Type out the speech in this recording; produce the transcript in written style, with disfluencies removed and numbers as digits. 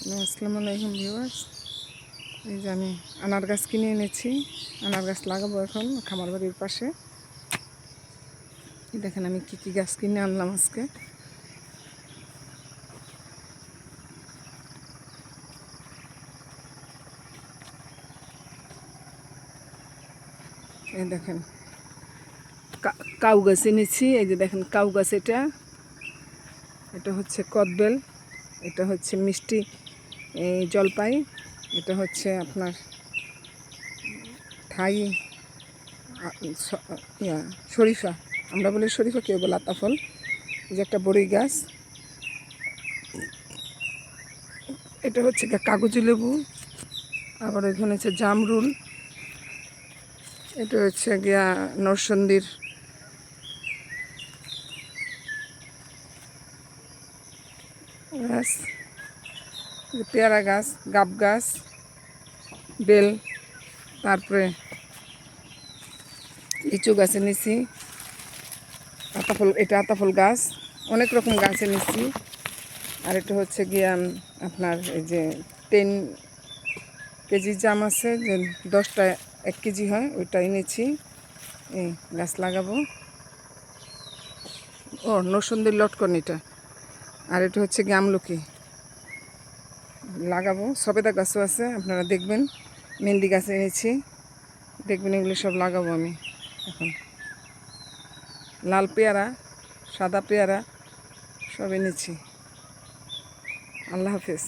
আসসালামু আলাইকুম ভিউয়ার্স। এই যে আমি আনার গাছ কিনে এনেছি, আনার গাছ লাগাবো এখন খামার বাড়ির পাশে। দেখেন আমি কি কি গাছ কিনে আনলাম আজকে। এই দেখেন কাউ গাছ এনেছি। এই যে দেখেন কাউ গাছ, এটা হচ্ছে কদবেল, এটা হচ্ছে মিষ্টি জলপাই, এটা হচ্ছে আপনার থাই শরীফা, আমরা বলি শরীফা, কেউ বলে আতাফল। এই যে একটা বড়ই গাছ, এটা হচ্ছে কাগজি লেবু, আবার এখানে হচ্ছে জামরুল, এটা হচ্ছে গিয়া নরসন্দির গাছ, পেয়ারা গাছ, গাব গাছ, বেল, তারপরে লিচু গাছ এনেছি, আতাফল, এটা আতাফল গাছ, অনেক রকম গাছ এনেছি। আর এটা হচ্ছে গিয়া আপনার এই যে 10 কেজি জাম আছে, যে 10টা 1 কেজি হয়, ওইটা এনেছি। এই গাছ লাগাবো। ও নরসন্দির লটকন এটা। আর এটা হচ্ছে গিয়ে আমলকি লাগাবো। সবেদা গাছও আছে, আপনারা দেখবেন। মেহেন্দি গাছ এনেছি, দেখবেন এগুলো সব লাগাবো আমি এখন। লাল পেয়ারা, সাদা পেয়ারা সব এনেছি। আল্লাহ হাফেজ।